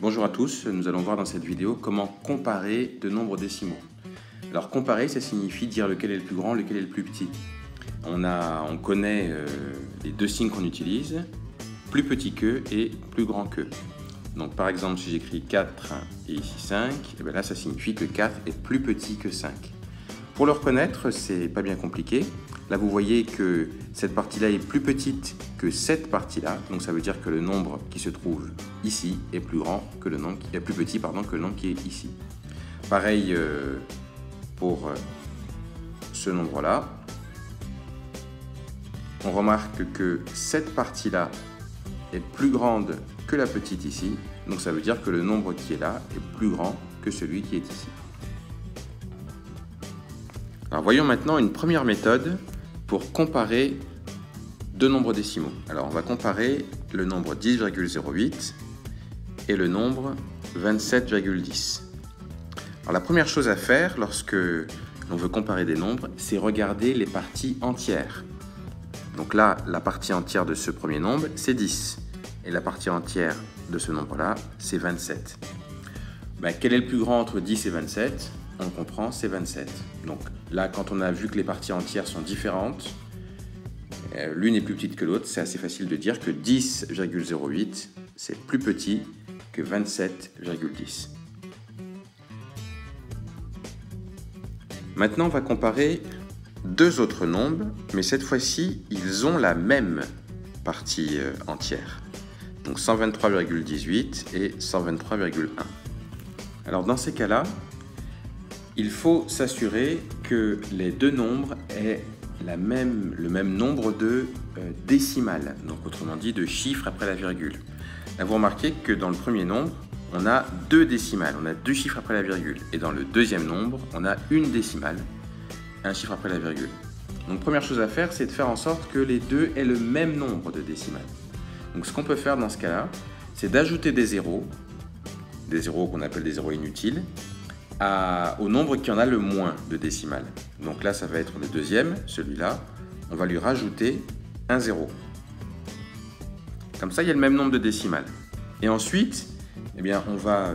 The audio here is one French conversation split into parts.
Bonjour à tous, nous allons voir dans cette vidéo comment comparer deux nombres décimaux. Alors comparer, ça signifie dire lequel est le plus grand, lequel est le plus petit. On connaît les deux signes qu'on utilise, plus petit que et plus grand que. Donc par exemple, si j'écris 4 et ici 5, et bien là ça signifie que 4 est plus petit que 5. Pour le reconnaître, c'est pas bien compliqué. Là, vous voyez que cette partie-là est plus petite que cette partie-là. Donc, ça veut dire que le nombre qui se trouve ici est plus grand que le nombre qui est plus petit, que le nombre qui est ici. Pareil pour ce nombre-là. On remarque que cette partie-là est plus grande que la petite ici. Donc, ça veut dire que le nombre qui est là est plus grand que celui qui est ici. Alors, voyons maintenant une première méthode pour comparer deux nombres décimaux. Alors, on va comparer le nombre 10,08 et le nombre 27,10. Alors, la première chose à faire lorsque l'on veut comparer des nombres, c'est regarder les parties entières. Donc là, la partie entière de ce premier nombre, c'est 10. Et la partie entière de ce nombre-là, c'est 27. Quel est le plus grand entre 10 et 27 ? On comprend, c'est 27. Donc là, quand on a vu que les parties entières sont différentes, l'une est plus petite que l'autre, c'est assez facile de dire que 10,08, c'est plus petit que 27,10. Maintenant, on va comparer deux autres nombres, mais cette fois-ci, ils ont la même partie entière. Donc 123,18 et 123,1. Alors dans ces cas-là, il faut s'assurer que les deux nombres aient le même nombre de décimales, donc autrement dit de chiffres après la virgule. Là, vous remarquez que dans le premier nombre, on a deux décimales, on a deux chiffres après la virgule. Et dans le deuxième nombre, on a une décimale, un chiffre après la virgule. Donc première chose à faire, c'est de faire en sorte que les deux aient le même nombre de décimales. Donc ce qu'on peut faire dans ce cas-là, c'est d'ajouter des zéros qu'on appelle des zéros inutiles, au nombre qui en a le moins de décimales. Donc là, ça va être le deuxième, celui-là. On va lui rajouter un zéro. Comme ça, il y a le même nombre de décimales. Et ensuite, on va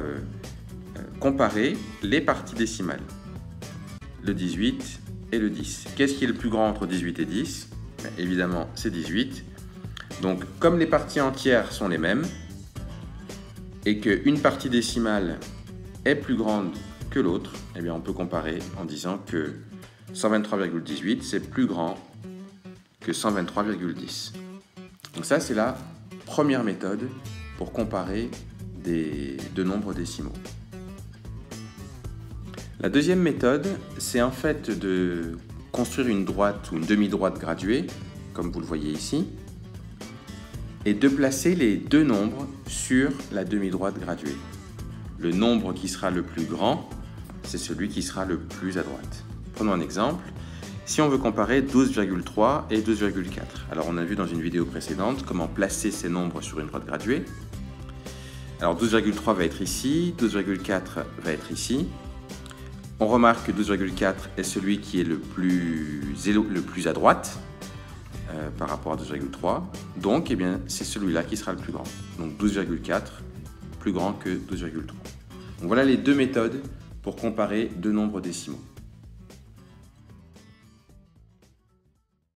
comparer les parties décimales. Le 18 et le 10. Qu'est-ce qui est le plus grand entre 18 et 10 ? Évidemment, c'est 18. Donc, comme les parties entières sont les mêmes, et qu'une partie décimale est plus grande que l'autre, on peut comparer en disant que 123,18 c'est plus grand que 123,10. Donc ça, c'est la première méthode pour comparer deux nombres décimaux. La deuxième méthode, c'est en fait de construire une droite ou une demi-droite graduée, comme vous le voyez ici, et de placer les deux nombres sur la demi-droite graduée. Le nombre qui sera le plus grand, c'est celui qui sera le plus à droite. Prenons un exemple. Si on veut comparer 12,3 et 12,4. Alors on a vu dans une vidéo précédente comment placer ces nombres sur une droite graduée. Alors 12,3 va être ici, 12,4 va être ici. On remarque que 12,4 est celui qui est le plus à droite par rapport à 12,3. Donc c'est celui-là qui sera le plus grand. Donc 12,4 plus grand que 12,3. Donc voilà les deux méthodes pour comparer deux nombres décimaux.